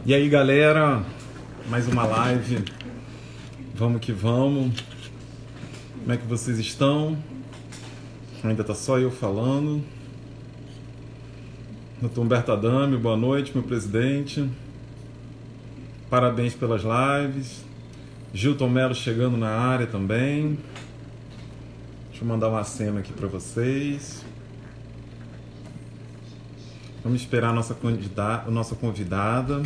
E aí, galera, mais uma live. Vamos que vamos. Como é que vocês estão? Ainda tá só eu falando. Doutor Humberto Adame, boa noite, meu presidente. Parabéns pelas lives. Gilton Melo chegando na área também. Deixa eu mandar uma cena aqui para vocês. Vamos esperar a nossa convidada.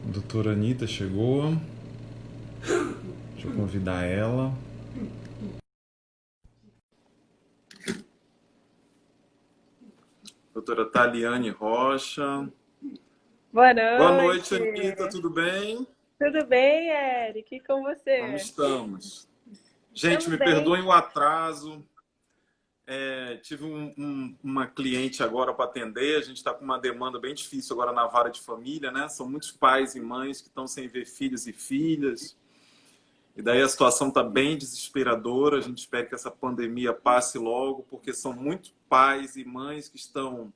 A doutora Anitta chegou. Deixa eu convidar ela. Doutora Taliane Rocha. Boa Boa noite, noite. Anitta, tudo bem? Tudo bem, Eric? E com Como você? estamos? Gente, Estamos me bem. perdoem o atraso. Tive uma cliente agora para atender. A gente está com uma demanda bem difícil agora na vara de família, né? São muitos pais e mães que estão sem ver filhos e filhas. E daí a situação está bem desesperadora. A gente espera que essa pandemia passe logo, porque são muitos pais e mães que estão.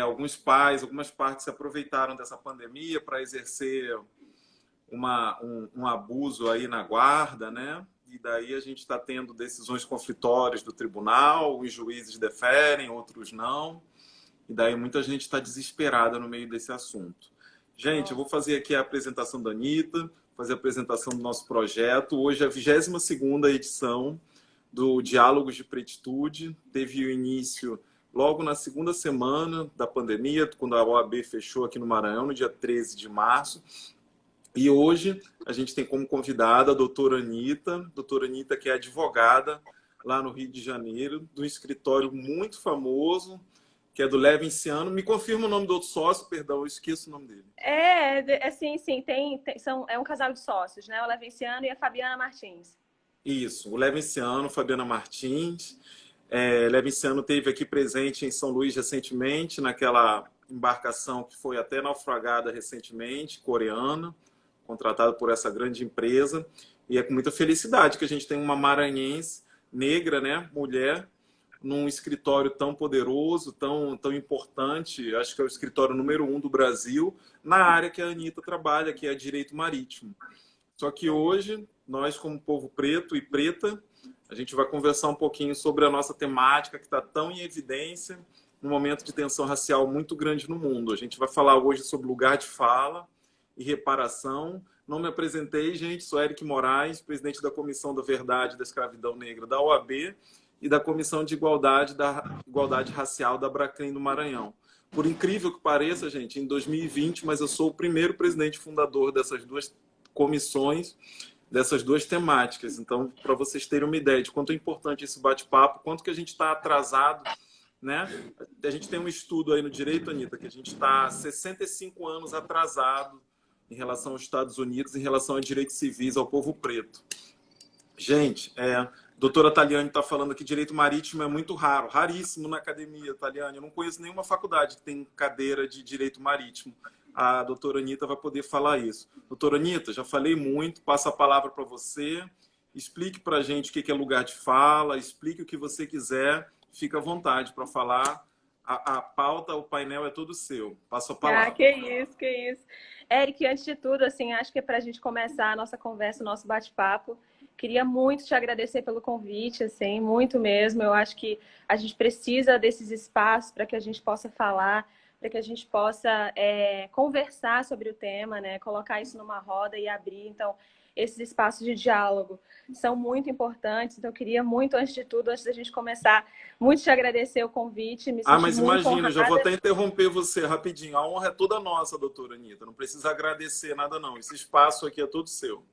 Alguns pais, algumas partes se aproveitaram dessa pandemia para exercer um abuso aí na guarda, né? E daí a gente está tendo decisões conflitórias do tribunal, os juízes deferem, outros não. E daí muita gente está desesperada no meio desse assunto. Gente, eu vou fazer aqui a apresentação da Anitta, fazer a apresentação do nosso projeto. Hoje é a 22ª edição do Diálogos de Pretitude. Teve o início logo na segunda semana da pandemia, quando a OAB fechou aqui no Maranhão, no dia 13 de março. E hoje a gente tem como convidada a doutora Anitta, que é advogada lá no Rio de Janeiro, de um escritório muito famoso, que é do Levinciano. Me confirma o nome do outro sócio, perdão, eu esqueço o nome dele. Sim, é um casal de sócios, né? O Levenciano e a Fabiana Martins. Isso, o Levinciano, Fabiana Martins. Levinciano esteve aqui presente em São Luís recentemente, naquela embarcação que foi até naufragada recentemente, coreana, contratado por essa grande empresa, e é com muita felicidade que a gente tem uma maranhense negra, né, mulher, num escritório tão poderoso, tão importante, acho que é o escritório número 1 do Brasil, na área que a Anitta trabalha, que é direito marítimo. Só que hoje, nós como povo preto e preta, a gente vai conversar um pouquinho sobre a nossa temática que está tão em evidência, num momento de tensão racial muito grande no mundo. A gente vai falar hoje sobre lugar de fala e reparação. Não me apresentei, gente, sou Eric Moraes, presidente da Comissão da Verdade e da Escravidão Negra da OAB e da Comissão de Igualdade Racial da Abracrim do Maranhão. Por incrível que pareça, gente, em 2020, mas eu sou o primeiro presidente fundador dessas duas comissões, dessas duas temáticas. Então, para vocês terem uma ideia de quanto é importante esse bate-papo, quanto que a gente está atrasado, né? A gente tem um estudo aí no direito, Anitta, que a gente está 65 anos atrasado em relação aos Estados Unidos, em relação a direitos civis ao povo preto. Gente, doutora Taliane está falando que direito marítimo é muito raro, raríssimo na academia, Taliane. Eu não conheço nenhuma faculdade que tem cadeira de direito marítimo. A doutora Anitta vai poder falar isso. Doutora Anitta, já falei muito, passo a palavra para você. Explique para a gente o que é lugar de fala, explique o que você quiser, fica à vontade para falar. A pauta, o painel é todo seu. Passo a Ah, palavra. que isso. Eric, antes de tudo, assim, acho que é para a gente começar a nossa conversa, o nosso bate-papo, queria muito te agradecer pelo convite, assim, muito mesmo. Eu acho que a gente precisa desses espaços para que a gente possa falar, para que a gente possa conversar sobre o tema, né? Colocar isso numa roda e abrir. Então, esses espaços de diálogo são muito importantes. Então, eu queria muito, antes de tudo, antes da gente começar, muito te agradecer o convite, me senti Mas muito imagina, eu já vou honrada. até interromper você rapidinho. A honra é toda nossa, doutora Anitta. Não precisa agradecer nada, não. Esse espaço aqui é todo seu.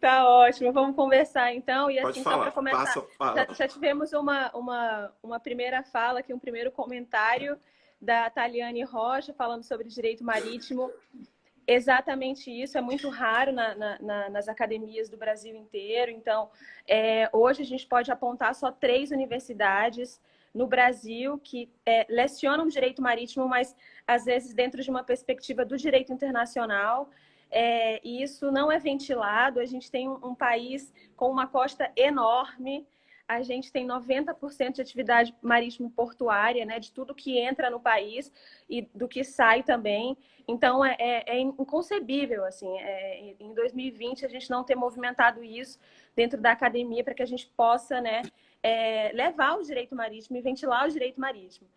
Tá ótimo, vamos conversar então. E Pode assim, só para falar. começar, Passa a palavra. já tivemos uma primeira fala aqui, um primeiro comentário da Taliane Rocha falando sobre direito marítimo. Exatamente isso, é muito raro nas academias do Brasil inteiro. Então, hoje a gente pode apontar só 3 universidades no Brasil que lecionam direito marítimo, mas às vezes dentro de uma perspectiva do direito internacional. E isso não é ventilado. A gente tem um país com uma costa enorme. a gente tem 90% de atividade marítimo-portuária, né, de tudo que entra no país e do que sai também. Então, é inconcebível, assim, em 2020 a gente não ter movimentado isso dentro da academia para que a gente possa, né, levar o direito marítimo e ventilar o direito marítimo.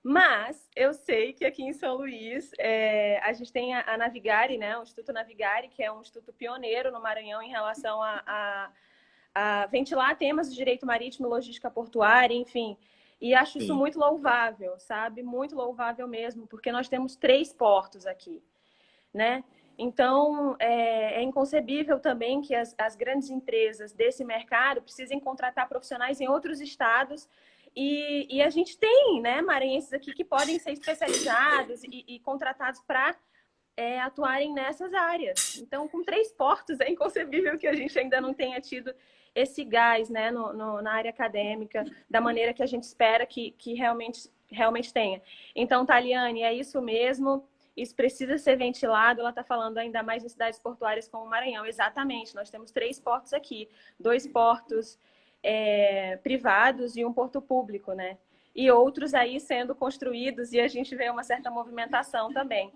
Mas eu sei que aqui em São Luís a gente tem a Navigare, né, o Instituto Navigare, que é um instituto pioneiro no Maranhão em relação a ventilar temas de direito marítimo, logística portuária, enfim. E acho isso Sim. muito louvável, sabe? Muito louvável mesmo, porque nós temos 3 portos aqui, né? Então, é inconcebível também que as grandes empresas desse mercado precisem contratar profissionais em outros estados e a gente tem, né, maranhenses aqui que podem ser especializados e contratados para atuarem nessas áreas. Então, com 3 portos, é inconcebível que a gente ainda não tenha tido esse gás, né, na área acadêmica, da maneira que a gente espera que realmente tenha. Então, Taliane, é isso mesmo. Isso precisa ser ventilado. Ela está falando ainda mais em cidades portuárias como o Maranhão. Exatamente. Nós temos 3 portos aqui. 2 portos privados e um porto público, né? E outros aí sendo construídos e a gente vê uma certa movimentação também.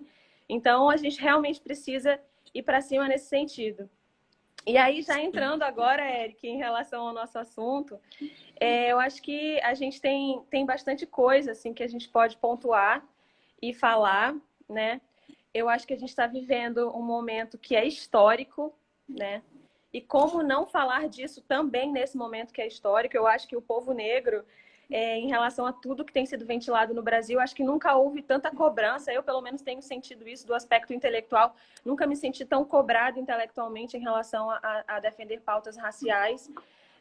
Então, a gente realmente precisa ir para cima nesse sentido. E aí, já entrando agora, Eric, em relação ao nosso assunto, eu acho que a gente tem bastante coisa assim, que a gente pode pontuar e falar, né? Eu acho que a gente está vivendo um momento que é histórico, né? E como não falar disso também nesse momento que é histórico? Eu acho que o povo negro, em relação a tudo que tem sido ventilado no Brasil, acho que nunca houve tanta cobrança. Eu, pelo menos, tenho sentido isso do aspecto intelectual. Nunca me senti tão cobrado intelectualmente em relação a defender pautas raciais,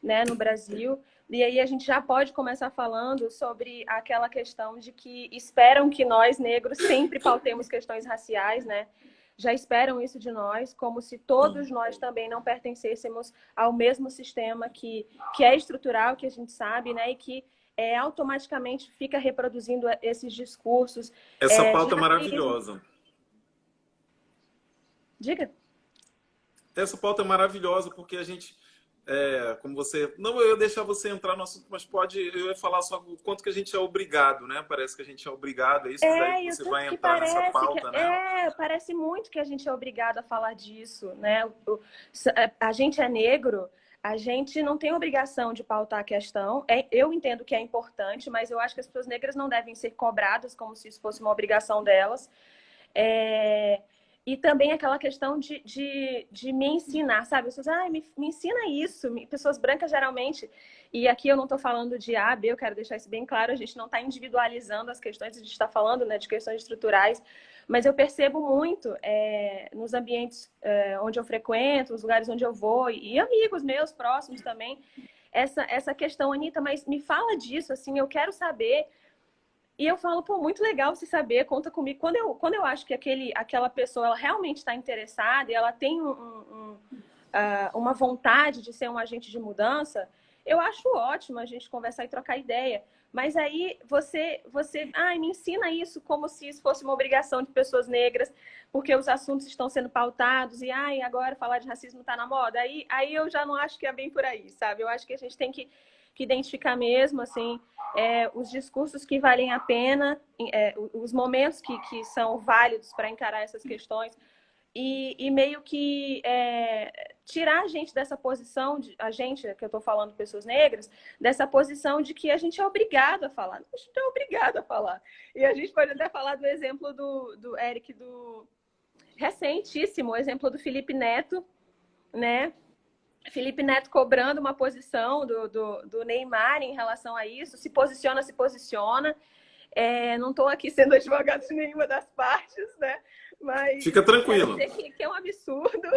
né, no Brasil. E aí a gente já pode começar falando sobre aquela questão de que esperam que nós, negros, sempre pautemos questões raciais, né? Já esperam isso de nós, como se todos nós também não pertencêssemos ao mesmo sistema que é estrutural, que a gente sabe, né? E que automaticamente fica reproduzindo esses discursos Essa de pauta é racismo. maravilhosa. Diga. Essa pauta é maravilhosa porque a gente, como você... Não, eu ia deixar você entrar no assunto, mas eu ia falar só o quanto que a gente é obrigado, né? Parece que a gente é obrigado, é isso daí que E o você tanto vai que entrar nessa parece que pauta, né? parece muito que a gente é obrigado a falar disso, né? A gente é negro, a gente não tem obrigação de pautar a questão. Eu entendo que é importante, mas eu acho que as pessoas negras não devem ser cobradas como se isso fosse uma obrigação delas. E também aquela questão de me ensinar, sabe? As pessoas, me ensina isso. Pessoas brancas, geralmente, e aqui eu não estou falando de A, B, eu quero deixar isso bem claro, a gente não está individualizando as questões, a gente está falando, né, de questões estruturais, mas eu percebo muito nos ambientes onde eu frequento, nos lugares onde eu vou, e amigos meus próximos também, essa questão, Anitta, mas me fala disso, assim, eu quero saber. E eu falo, pô, muito legal você saber, conta comigo. Quando eu acho que aquela pessoa ela realmente está interessada e ela tem uma vontade de ser um agente de mudança, eu acho ótimo a gente conversar e trocar ideia. Mas aí você me ensina isso como se isso fosse uma obrigação de pessoas negras, porque os assuntos estão sendo pautados e agora falar de racismo está na moda. Aí eu já não acho que é bem por aí, sabe? Eu acho que a gente tem que identificar mesmo, assim, os discursos que valem a pena, os momentos que são válidos para encarar essas questões e meio que tirar a gente dessa posição, a gente, que eu estou falando pessoas negras, dessa posição de que a gente é obrigado a falar. A gente é obrigado a falar. E a gente pode até falar do exemplo do Eric, do recentíssimo, o exemplo do Felipe Neto, né? Felipe Neto cobrando uma posição do Neymar em relação a isso, se posiciona. Não estou aqui sendo advogado de nenhuma das partes, né? Mas Fica quero tranquilo. dizer que é um absurdo,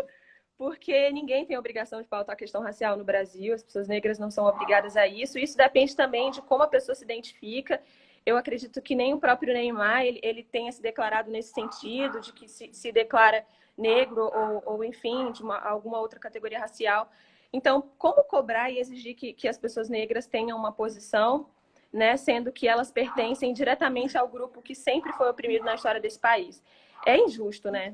porque ninguém tem obrigação de pautar a questão racial no Brasil, as pessoas negras não são obrigadas a isso. Isso depende também de como a pessoa se identifica. Eu acredito que nem o próprio Neymar ele tenha se declarado nesse sentido, de que se declara negro ou enfim, de alguma outra categoria racial. Então, como cobrar e exigir que as pessoas negras tenham uma posição, né, sendo que elas pertencem diretamente ao grupo que sempre foi oprimido na história desse país? É injusto, né?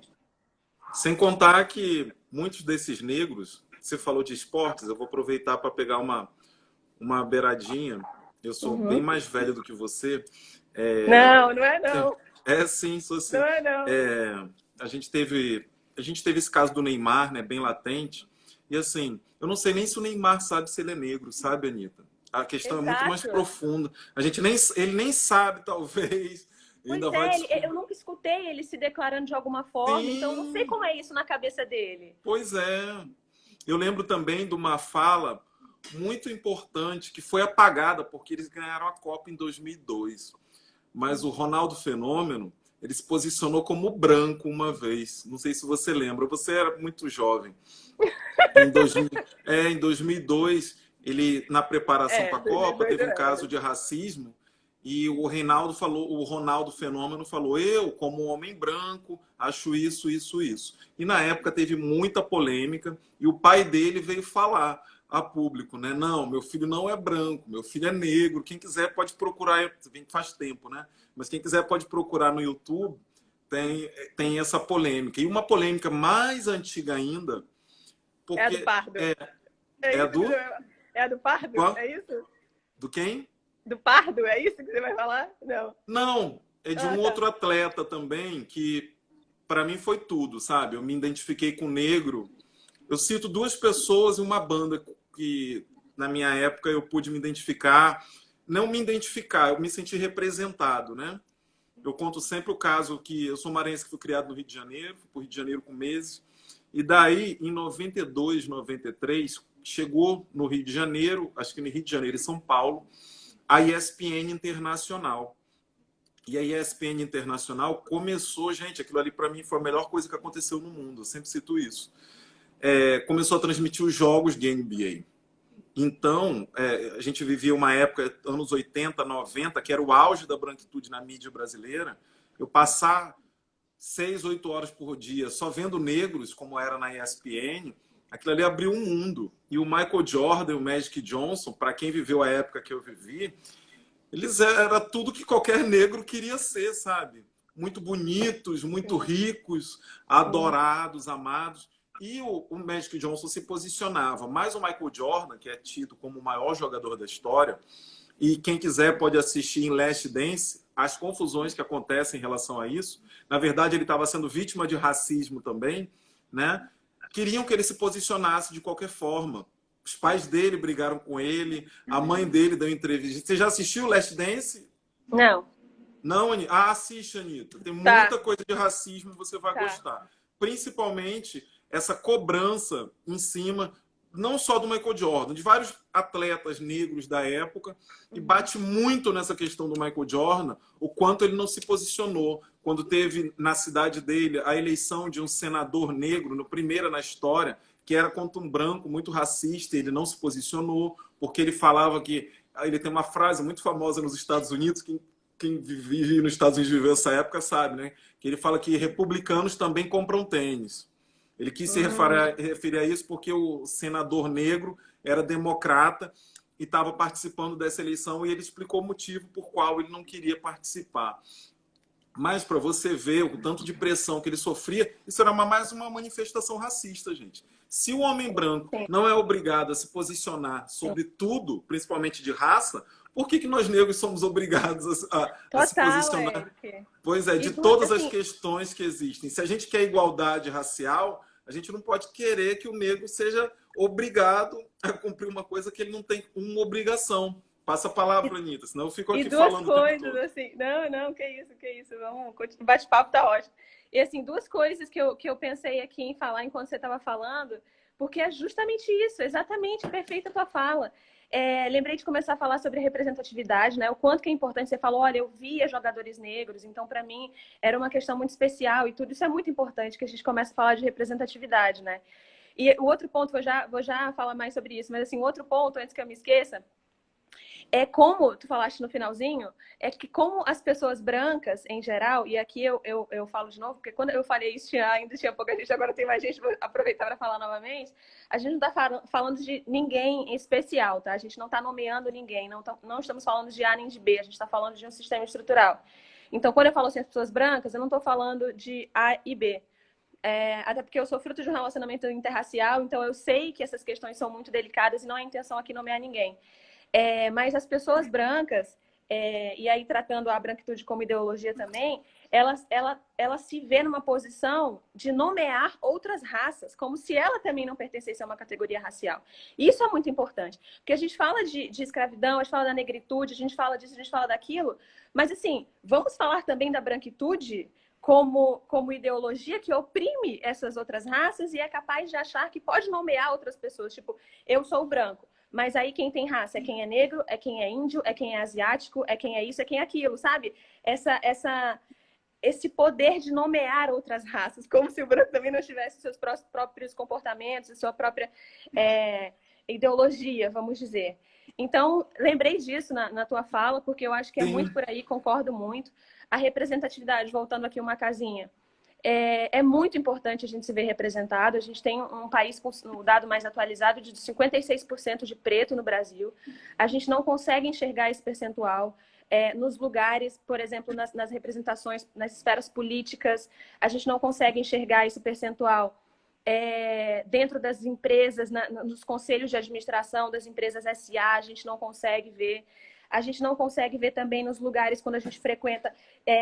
Sem contar que muitos desses negros, você falou de esportes, eu vou aproveitar para pegar uma beiradinha. Eu sou bem Uhum. mais velho do que você. É, Não, não é não. é sim, sou Não sim. é não. É, a gente teve, a gente teve esse caso do Neymar, né, bem latente. E assim, eu não sei nem se o Neymar sabe se ele é negro, sabe, Anitta? A questão é muito mais Exato. profunda. A gente nem, ele nem sabe, talvez. Ainda Pois vai é, descobrir. eu nunca escutei ele se declarando de alguma forma, então eu não sei Sim, como é isso na cabeça dele. pois é. Eu lembro também de uma fala muito importante que foi apagada porque eles ganharam a Copa em 2002. Mas o Ronaldo Fenômeno, ele se posicionou como branco uma vez. Não sei se você lembra, você era muito jovem. Em, 2000, em 2002, ele, na preparação para É, a Copa, 2002 teve eu um caso lembro. de racismo e o Reinaldo falou, o Ronaldo Fenômeno falou: eu, como homem branco, acho isso, isso, isso. E na época teve muita polêmica e o pai dele veio falar a público, né? Não, meu filho não é branco, meu filho é negro. Quem quiser pode procurar, faz tempo, né? Mas quem quiser pode procurar no YouTube, tem essa polêmica. E uma polêmica mais antiga ainda, É a do porque Pardo. é, É é isso que do. você... É a do Pardo? Qual? É isso? Do quem? Do Pardo? É isso que você vai falar? Não. Não, é de Ah, um tá. outro atleta também que, para mim, foi tudo, sabe? Eu me identifiquei com o negro. Eu cito duas pessoas e uma banda que, na minha época, eu pude me identificar. Não me identificar, eu me senti representado, né? Eu conto sempre o caso que eu sou maranhense que fui criado no Rio de Janeiro, fui para o Rio de Janeiro com meses. E daí, em 92, 93, chegou no Rio de Janeiro, acho que no Rio de Janeiro e São Paulo, a ESPN Internacional. E a ESPN Internacional começou, gente, aquilo ali para mim foi a melhor coisa que aconteceu no mundo, eu sempre cito isso. Começou a transmitir os jogos de NBA. Então, a gente vivia uma época, anos 80, 90, que era o auge da branquitude na mídia brasileira. Eu passar 6, 8 horas por dia só vendo negros, como era na ESPN, aquilo ali abriu um mundo. E o Michael Jordan, o Magic Johnson, para quem viveu a época que eu vivi, eles era tudo que qualquer negro queria ser, sabe? Muito bonitos, muito Sim, ricos, sim. adorados, amados. E o Magic Johnson se posicionava. Mas o Michael Jordan, que é tido como o maior jogador da história, e quem quiser pode assistir em Last Dance as confusões que acontecem em relação a isso. Na verdade, ele estava sendo vítima de racismo também, né? Queriam que ele se posicionasse de qualquer forma. Os pais dele brigaram com ele, a mãe dele deu entrevista. Você já assistiu Last Dance? Não. Não, Anitta? Ah, assiste, Anitta. Tem Tá, muita coisa de racismo e você vai tá. gostar. Principalmente essa cobrança em cima, não só do Michael Jordan, de vários atletas negros da época, e Uhum. bate muito nessa questão do Michael Jordan, o quanto ele não se posicionou. Quando teve na cidade dele a eleição de um senador negro, no primeiro na história, que era contra um branco muito racista, ele não se posicionou, porque ele falava que. Ele tem uma frase muito famosa nos Estados Unidos, que quem vive nos Estados Unidos viveu essa época sabe, né? Que ele fala que republicanos também compram tênis. Ele quis se Hum, referir a isso porque o senador negro era democrata e estava participando dessa eleição e ele explicou o motivo por qual ele não queria participar. Mas para você ver o tanto de pressão que ele sofria, isso era mais uma manifestação racista, gente. Se o homem branco sim, não é obrigado a se posicionar sim. sobre tudo, principalmente de raça, por que nós negros somos obrigados a se Total, posicionar? Eric. Pois é, E de duas, todas as assim, questões que existem. Se a gente quer igualdade racial, a gente não pode querer que o negro seja obrigado a cumprir uma coisa que ele não tem uma obrigação. Passa a palavra, Anitta, senão eu fico e aqui duas falando o tempo coisas, todo. assim, não, não, que isso, vamos continuar, o bate-papo tá ótimo. E, assim, duas coisas que eu pensei aqui em falar enquanto você estava falando, porque é justamente isso, exatamente, perfeita a tua fala. Lembrei de começar a falar sobre representatividade, né? O quanto que é importante. Você falou, olha, eu via jogadores negros, então para mim era uma questão muito especial e tudo. Isso é muito importante que a gente comece a falar de representatividade, né? E o outro ponto, vou já falar mais sobre isso, mas assim, o outro ponto, antes que eu me esqueça, é como tu falaste no finalzinho, é que como as pessoas brancas, em geral, e aqui eu falo de novo, porque quando eu falei isso ainda tinha pouca gente, agora tem mais gente, vou aproveitar para falar novamente, a gente não está falando de ninguém em especial, tá? A gente não está nomeando ninguém, não estamos falando de A nem de B, a gente está falando de um sistema estrutural. Então, quando eu falo assim, as pessoas brancas, eu não estou falando de A e B. Até porque eu sou fruto de um relacionamento interracial, então eu sei que essas questões são muito delicadas e não é a intenção aqui nomear ninguém. Mas as pessoas brancas, e aí tratando a branquitude como ideologia também, ela se vê numa posição de nomear outras raças, como se ela também não pertencesse a uma categoria racial. Isso é muito importante, porque a gente fala de escravidão, a gente fala da negritude, a gente fala disso, a gente fala daquilo, mas assim, vamos falar também da branquitude como ideologia que oprime essas outras raças e é capaz de achar que pode nomear outras pessoas, tipo, eu sou branco. Mas aí quem tem raça é quem é negro, é quem é índio, é quem é asiático, é quem é isso, é quem é aquilo, sabe? Esse poder de nomear outras raças, como se o branco também não tivesse seus próprios comportamentos, sua própria ideologia, vamos dizer. Então, lembrei disso na tua fala, porque eu acho que é muito por aí, concordo muito. A representatividade, voltando aqui uma casinha, é muito importante a gente se ver representado. A gente tem um país com o dado mais atualizado de 56% de preto no Brasil. A gente não consegue enxergar esse percentual nos lugares, por exemplo, nas representações, nas esferas políticas. A gente não consegue enxergar esse percentual dentro das empresas, nos conselhos de administração das empresas SA. A gente não consegue ver. A gente não consegue ver também nos lugares quando a gente frequenta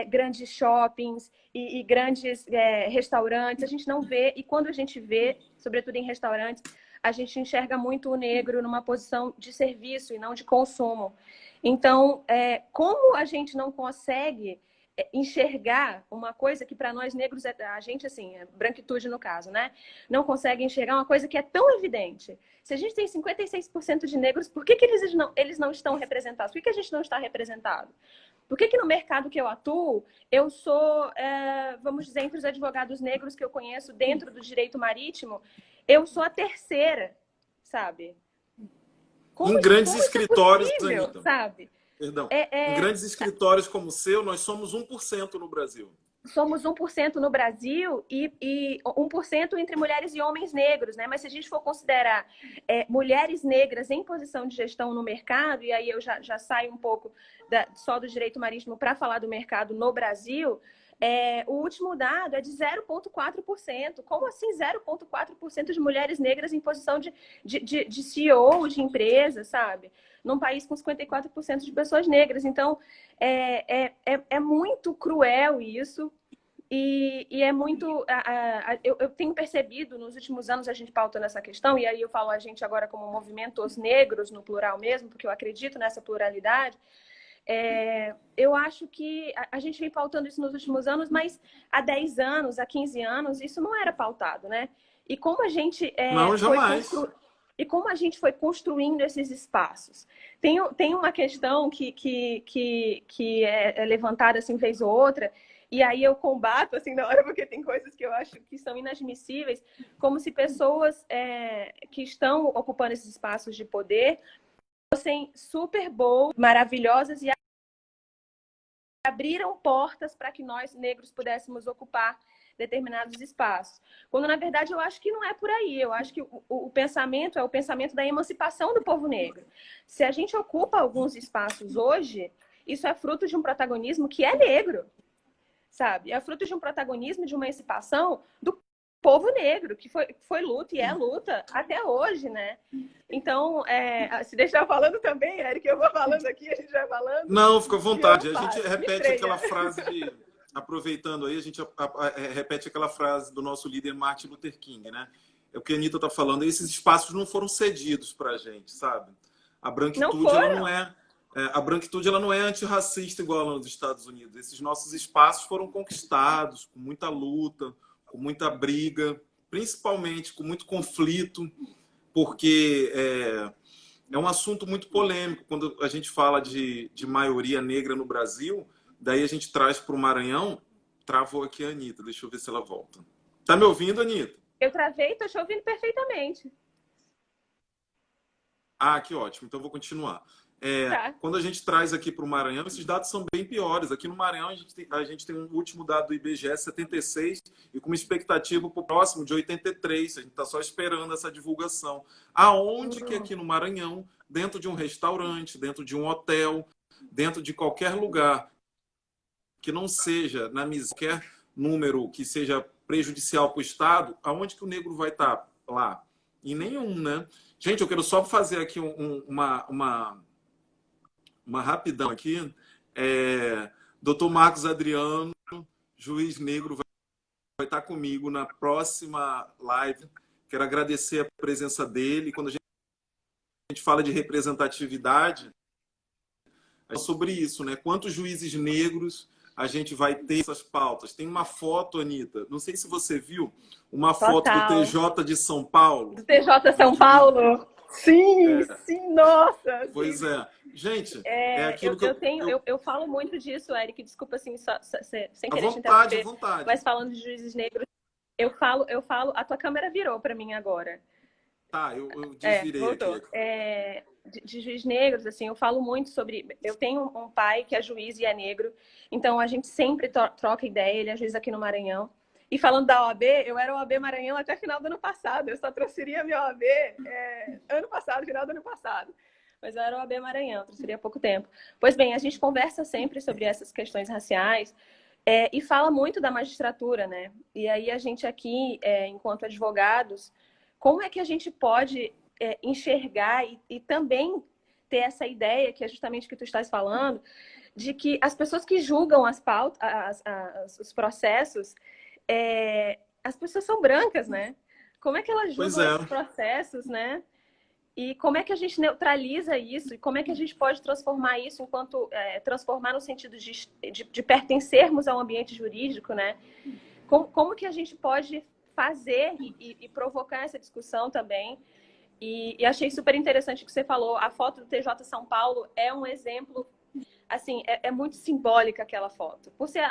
grandes shoppings e grandes restaurantes. A gente não vê, e quando a gente vê, sobretudo em restaurantes, a gente enxerga muito o negro numa posição de serviço e não de consumo. Então, como a gente não consegue enxergar uma coisa que para nós negros, a gente assim, branquitude no caso, né? Não consegue enxergar uma coisa que é tão evidente. Se a gente tem 56% de negros, por que eles não estão representados? Por que a gente não está representado? Por que no mercado que eu atuo, eu sou, vamos dizer, entre os advogados negros que eu conheço dentro do direito marítimo, eu sou a terceira, sabe? Em grandes como isso é escritórios, possível, Anitta. Sabe? Perdão. Em grandes escritórios como o seu, nós somos 1% no Brasil. Somos 1% no Brasil e 1% entre mulheres e homens negros, né? Mas se a gente for considerar mulheres negras em posição de gestão no mercado, e aí eu já saio um pouco só do direito marítimo para falar do mercado no Brasil, o último dado é de 0,4%. Como assim 0,4% de mulheres negras em posição de CEO de empresa, sabe? Num país com 54% de pessoas negras. Então, é muito cruel isso. E é muito... eu tenho percebido, nos últimos anos, a gente pautando essa questão, e aí eu falo a gente agora como movimento Os Negros, no plural mesmo, porque eu acredito nessa pluralidade. Eu acho que a gente vem pautando isso nos últimos anos, mas há 10 anos, há 15 anos, isso não era pautado, né? E como a gente não, jamais. E como a gente foi construindo esses espaços. Tem uma questão que é levantada assim, vez ou outra, e aí eu combato assim na hora, porque tem coisas que eu acho que são inadmissíveis, como se pessoas que estão ocupando esses espaços de poder fossem super boas, maravilhosas e abriram portas para que nós, negros, pudéssemos ocupar determinados espaços. Quando, na verdade, eu acho que não é por aí. Eu acho que o pensamento é o pensamento da emancipação do povo negro. Se a gente ocupa alguns espaços hoje, isso é fruto de um protagonismo que é negro, sabe? É fruto de um protagonismo, de uma emancipação do povo negro, que foi luta e é luta até hoje, né? Então, se deixar falando também, Eric, eu vou falando aqui, a gente vai falando. Não, fica à vontade. A gente repete aquela frase de... Aproveitando aí, a gente repete aquela frase do nosso líder Martin Luther King, né? É o que a Anitta está falando. Esses espaços não foram cedidos para a gente, sabe? A branquitude, a branquitude ela não é antirracista igual lá nos Estados Unidos. Esses nossos espaços foram conquistados com muita luta, com muita briga, principalmente com muito conflito, porque é um assunto muito polêmico. Quando a gente fala de maioria negra no Brasil, daí a gente traz para o Maranhão. Travou aqui a Anitta, deixa eu ver se ela volta. Tá me ouvindo, Anitta? Eu travei, tô te ouvindo perfeitamente. Ah, que ótimo, então vou continuar. Tá. Quando a gente traz aqui para o Maranhão, esses dados são bem piores. Aqui no Maranhão, a gente tem um último dado do IBGE, 76, e com uma expectativa para o próximo de 83. A gente está só esperando essa divulgação. Aonde que aqui no Maranhão, dentro de um restaurante, dentro de um hotel, dentro de qualquer lugar que não seja, qualquer número que seja prejudicial para o Estado, aonde que o negro vai estar lá? Em nenhum, né? Gente, eu quero só fazer aqui uma uma rapidão aqui. Dr. Marcos Adriano, juiz negro, vai estar comigo na próxima live. Quero agradecer a presença dele. Quando a gente fala de representatividade, é sobre isso, né? Quantos juízes negros a gente vai ter essas pautas? Tem uma foto, Anitta, não sei se você viu, uma foto do Total. TJ de São Paulo. Do TJ São Paulo? Sim, sim, nossa! Pois sim. é. Gente, é aquilo que eu falo muito disso, Eric, desculpa assim, sem à querer te vontade, à interromper, vontade. mas falando de juízes negros, eu falo, a tua câmera virou para mim agora. Tá, eu desvirei voltou. aqui. De juiz negros, assim, eu falo muito sobre... Eu tenho um pai que é juiz e é negro, então a gente sempre troca ideia, ele é juiz aqui no Maranhão. E falando da OAB, eu era OAB Maranhão até final do ano passado, eu só transferi a minha OAB ano passado, final do ano passado. Mas eu era OAB Maranhão, transferi há pouco tempo. Pois bem, a gente conversa sempre sobre essas questões raciais e fala muito da magistratura, né? E aí a gente aqui, enquanto advogados, como é que a gente pode enxergar e também ter essa ideia, que é justamente o que tu estás falando, de que as pessoas que julgam as pautas, os processos, as pessoas são brancas, né? Como é que elas julgam esses processos, né? E como é que a gente neutraliza isso? E como é que a gente pode transformar isso transformar no sentido de pertencermos ao ambiente jurídico, né? Como que a gente pode fazer e provocar essa discussão também? E achei super interessante o que você falou. A foto do TJ São Paulo é um exemplo, assim, é muito simbólica aquela foto. Por ser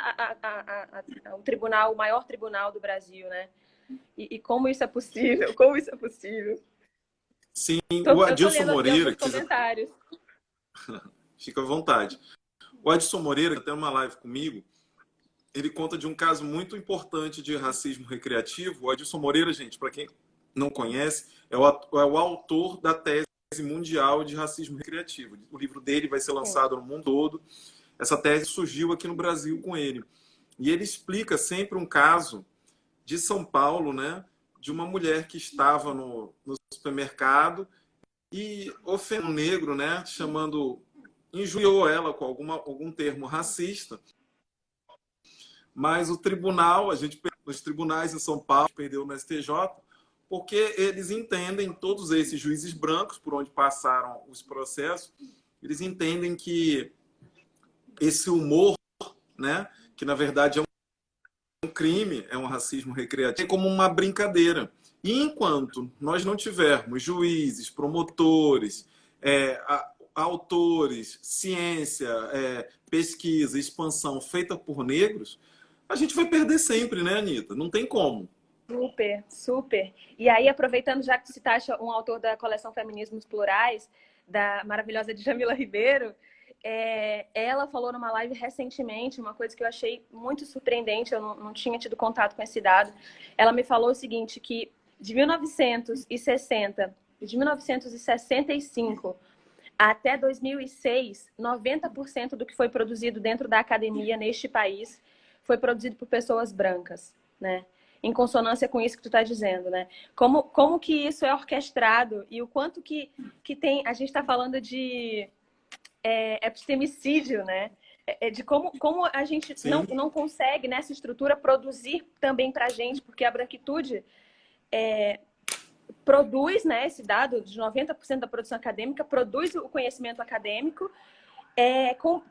o tribunal, o maior tribunal do Brasil, né? E como isso é possível? Como isso é possível? Sim, o Adilson Moreira... comentários. Fica à vontade. O Adilson Moreira, que tem uma live comigo, ele conta de um caso muito importante de racismo recreativo. O Adilson Moreira, gente, para quem não conhece, é o autor da tese mundial de racismo recreativo. O livro dele vai ser lançado no mundo todo. Essa tese surgiu aqui no Brasil com ele. E ele explica sempre um caso de São Paulo, né, de uma mulher que estava no supermercado e ofendeu um negro, né, injuriou ela com algum termo racista. Mas o tribunal, os tribunais em São Paulo perdeu no STJ, porque eles entendem, todos esses juízes brancos por onde passaram os processos, eles entendem que esse humor, né, que na verdade é um crime, é um racismo recreativo, é como uma brincadeira. E enquanto nós não tivermos juízes, promotores, autores, ciência, pesquisa, expansão feita por negros, a gente vai perder sempre, né, Anitta? Não tem como. Super, super. E aí, aproveitando, já que tu citaste um autor da coleção Feminismos Plurais, da maravilhosa Djamila Ribeiro, ela falou numa live recentemente uma coisa que eu achei muito surpreendente, eu não tinha tido contato com esse dado. Ela me falou o seguinte, que de 1960 e de 1965 até 2006, 90% do que foi produzido dentro da academia neste país foi produzido por pessoas brancas, né? Em consonância com isso que tu está dizendo, né? Como que isso é orquestrado e o quanto que tem... A gente está falando de epistemicídio, né? De como a gente não consegue, nessa estrutura, produzir também para a gente, porque a branquitude produz, né, esse dado de 90% da produção acadêmica, produz o conhecimento acadêmico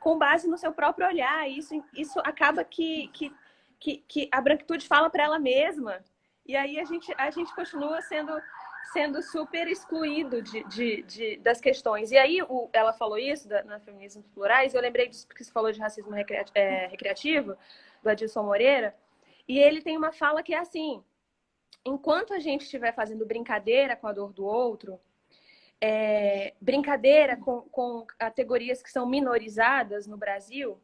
com base no seu próprio olhar. Isso acaba que a branquitude fala para ela mesma. E aí a gente continua sendo super excluído das questões. E aí ela falou isso na Feminismos Plurais, e eu lembrei disso porque você falou de racismo recreativo, do Adilson Moreira, e ele tem uma fala que é assim: enquanto a gente estiver fazendo brincadeira com a dor do outro, brincadeira com categorias que são minorizadas no Brasil,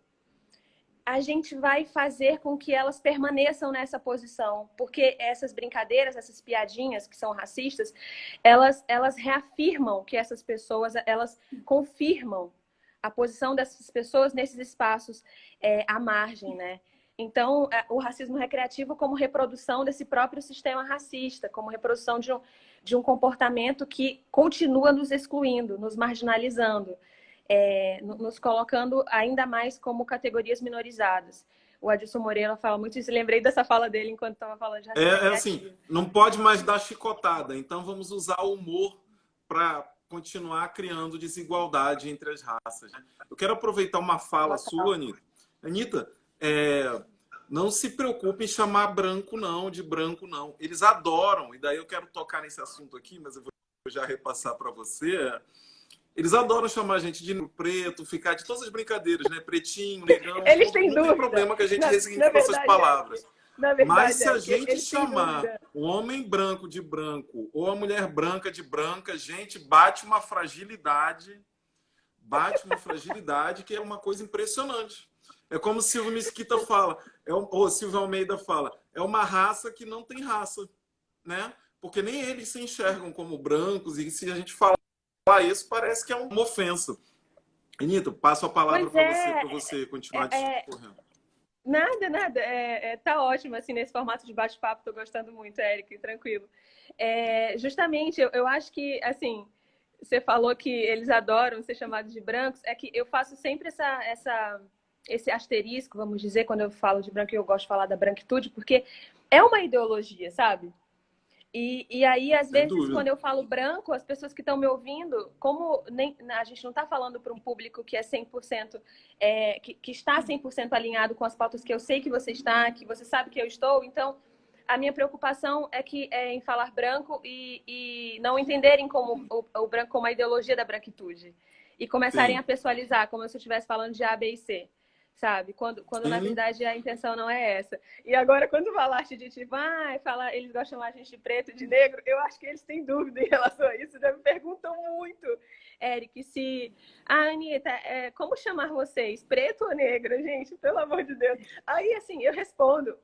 a gente vai fazer com que elas permaneçam nessa posição, porque essas brincadeiras, essas piadinhas que são racistas, elas reafirmam que essas pessoas, elas confirmam a posição dessas pessoas nesses espaços à margem, né? Então, o racismo recreativo como reprodução desse próprio sistema racista, como reprodução de um comportamento que continua nos excluindo, nos marginalizando. nos colocando ainda mais como categorias minorizadas. O Adilson Moreira fala muito isso. Lembrei dessa fala dele enquanto estava falando de racismo Assim, recreativo. não pode mais dar chicotada, então vamos usar o humor para continuar criando desigualdade entre as raças, né? Eu quero aproveitar uma fala sua, Anitta. Anitta, não se preocupe em chamar branco não, de branco não. Eles adoram, e daí eu quero tocar nesse assunto aqui, mas eu vou já repassar para você. Eles adoram chamar a gente de negro, preto, ficar de todas as brincadeiras, né? Pretinho, negão. Eles têm não dúvida. tem problema que a gente ressignifique essas palavras. Mas se a gente chamar o homem branco de branco ou a mulher branca de branca, gente, bate uma fragilidade que é uma coisa impressionante. É como o Silvio Mesquita fala, ou Silvio Almeida fala, é uma raça que não tem raça, né? Porque nem eles se enxergam como brancos, e se a gente falar isso, parece que é uma ofensa. Anitta, passo a palavra para você continuar discorrendo. Nada. Tá ótimo, assim, nesse formato de bate-papo. Tô gostando muito, Eric, tranquilo. Justamente, eu acho que, assim, você falou que eles adoram ser chamados de brancos. É que eu faço sempre esse asterisco, vamos dizer, quando eu falo de branco, eu gosto de falar da branquitude, porque é uma ideologia, sabe? E aí, às vezes, quando eu falo branco, as pessoas que estão me ouvindo, como a gente não está falando para um público que é 100%, que está 100% alinhado com as pautas que eu sei que você está, que você sabe que eu estou, então a minha preocupação é em falar branco e não entenderem como o branco como a ideologia da branquitude. E começarem a pessoalizar, como se eu estivesse falando de A, B e C. Sabe? Quando na verdade a intenção não é essa. E agora, quando falaste de tipo, eles gostam de chamar a gente de preto, de negro, eu acho que eles têm dúvida em relação a isso, já me perguntam muito, Eric, Anitta, como chamar vocês? Preto ou negro, gente? Pelo amor de Deus. Aí, assim, eu respondo,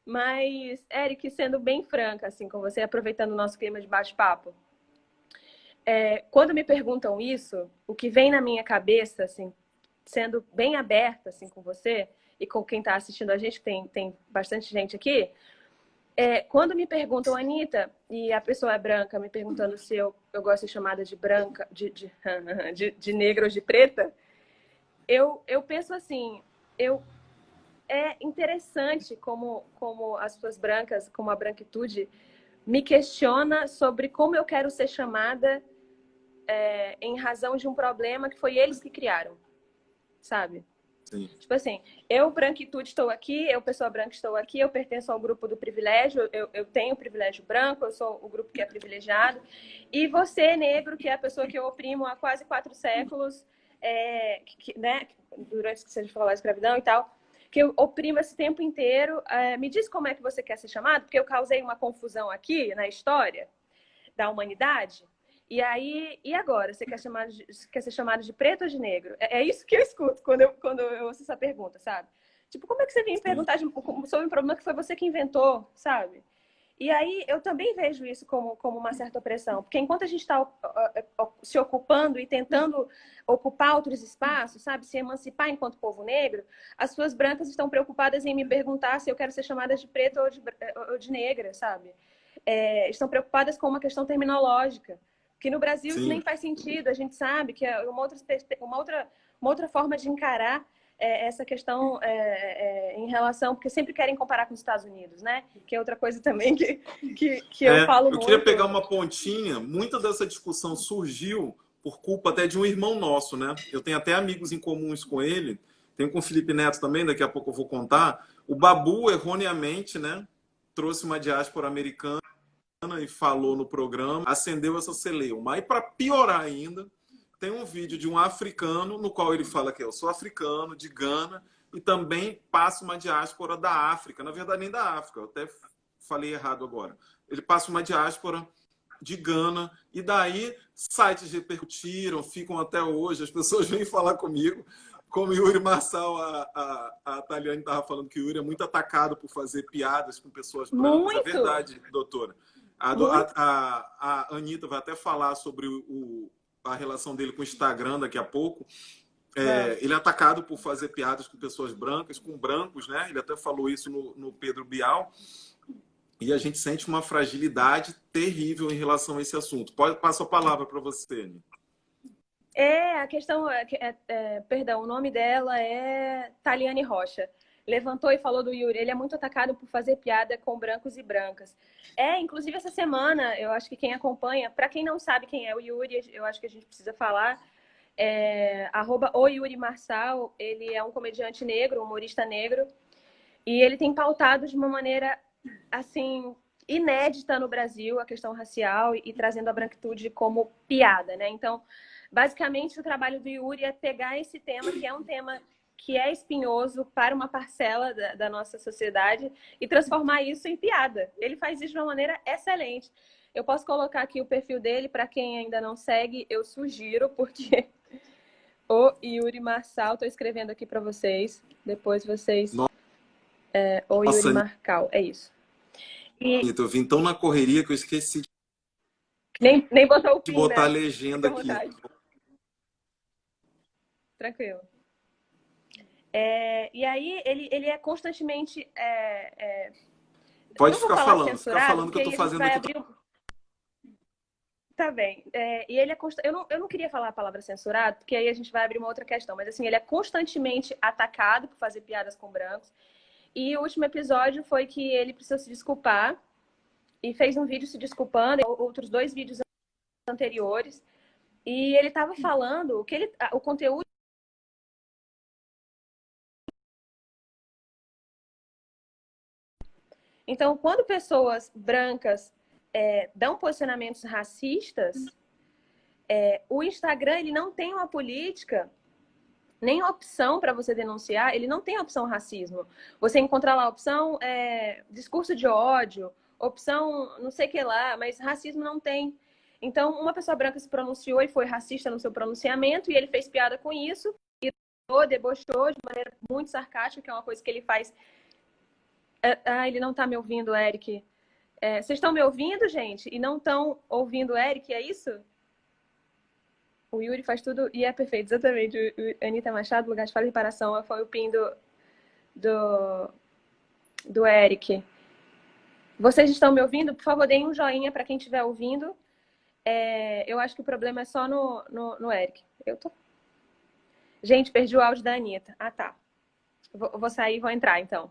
mas, Eric, sendo bem franca, assim, com você, aproveitando o nosso clima de bate-papo, quando me perguntam isso, o que vem na minha cabeça, assim, sendo bem aberta assim com você e com quem está assistindo a gente, tem bastante gente aqui, quando me perguntam, Anitta, e a pessoa é branca, me perguntando se eu gosto de ser chamada de branca, de negra ou de preta, eu penso assim, é interessante como as pessoas brancas, como a branquitude, me questiona sobre como eu quero ser chamada em razão de um problema que foi eles que criaram. Sabe? Sim. Tipo assim, eu, branquitude, estou aqui, eu, pessoa branca, estou aqui, eu pertenço ao grupo do privilégio, eu tenho o privilégio branco, eu sou o grupo que é privilegiado, e você, negro, que é a pessoa que eu oprimo há quase 4 séculos, né, durante que você falou a escravidão e tal, que eu oprimo esse tempo inteiro. Me diz como é que você quer ser chamado, porque eu causei uma confusão aqui na história da humanidade. E aí, e agora? Você quer ser chamado de preto ou de negro? É isso que eu escuto quando eu ouço essa pergunta, sabe? Tipo, como é que você vem perguntar sobre um problema que foi você que inventou, sabe? E aí eu também vejo isso como uma certa opressão, porque enquanto a gente está se ocupando e tentando ocupar outros espaços, sabe, se emancipar enquanto povo negro, as pessoas brancas estão preocupadas em me perguntar se eu quero ser chamada de preta ou de negra, sabe? Estão preocupadas com uma questão terminológica. Que no Brasil isso nem faz sentido, a gente sabe que é uma outra forma de encarar essa questão em relação, porque sempre querem comparar com os Estados Unidos, né? Que é outra coisa também que eu falo muito. Eu queria pegar uma pontinha, muita dessa discussão surgiu por culpa até de um irmão nosso, né? Eu tenho até amigos em comuns com ele, tenho com o Felipe Neto também, daqui a pouco eu vou contar. O Babu, erroneamente, né, trouxe uma diáspora americana e falou no programa, acendeu essa celeuma. Aí, para piorar ainda, tem um vídeo de um africano no qual ele fala que eu sou africano, de Gana, e também passa uma diáspora da África. Na verdade, nem da África, eu até falei errado agora. Ele passa uma diáspora de Gana, e daí sites repercutiram, ficam até hoje, as pessoas vêm falar comigo, como Yuri Marçal, a Taliane estava falando que o Yuri é muito atacado por fazer piadas com pessoas brancas. Muito. É verdade, doutora. A Anitta vai até falar sobre a relação dele com o Instagram daqui a pouco. Ele é atacado por fazer piadas com pessoas brancas, com brancos, né? Ele até falou isso no Pedro Bial. E a gente sente uma fragilidade terrível em relação a esse assunto. Passo a palavra para você, Anitta. A questão perdão, o nome dela é Taliane Rocha. Levantou e falou do Yuri. Ele é muito atacado por fazer piada com brancos e brancas. Inclusive essa semana, eu acho que quem acompanha, para quem não sabe quem é o Yuri, eu acho que a gente precisa falar. @o Yuri Marçal, ele é um comediante negro, humorista negro, e ele tem pautado de uma maneira assim inédita no Brasil a questão racial e trazendo a branquitude como piada, né? Então, basicamente, o trabalho do Yuri é pegar esse tema, que é um tema que é espinhoso para uma parcela da nossa sociedade, e transformar isso em piada. Ele faz isso de uma maneira excelente. Eu posso colocar aqui o perfil dele, para quem ainda não segue, eu sugiro, porque o Yuri Marçal, estou escrevendo aqui para vocês, depois vocês... o Yuri Nossa, Marçal, é isso. Anitta, eu vim tão na correria que eu esqueci Nem botou o de PIN, botar a né? legenda Fica à aqui. vontade. Tranquilo. E aí, ele é constantemente... Pode não vou falar ficar censurado, falando que porque eu tô aí a gente fazendo vai aqui. abrir... Tá bem. E ele eu não queria falar a palavra censurado, porque aí a gente vai abrir uma outra questão. Mas, assim, ele é constantemente atacado por fazer piadas com brancos. E o último episódio foi que ele precisou se desculpar e fez um vídeo se desculpando, outros 2 vídeos anteriores. E ele estava falando o conteúdo. Então, quando pessoas brancas dão posicionamentos racistas, o Instagram ele não tem uma política, nem opção para você denunciar, ele não tem a opção racismo. Você encontra lá a opção discurso de ódio, opção não sei o que lá, mas racismo não tem. Então, uma pessoa branca se pronunciou e foi racista no seu pronunciamento, e ele fez piada com isso, e debochou de maneira muito sarcástica, que é uma coisa que ele faz. Ele não está me ouvindo, Eric. Vocês estão me ouvindo, gente? E não estão ouvindo o Eric, é isso? O Yuri faz tudo e é perfeito, exatamente. Anitta Machado, lugar de fala e reparação, foi o PIN do Eric. Vocês estão me ouvindo? Por favor, deem um joinha para quem estiver ouvindo. Eu acho que o problema é só no Eric. Gente, perdi o áudio da Anitta. Ah, tá. Vou sair e vou entrar, então.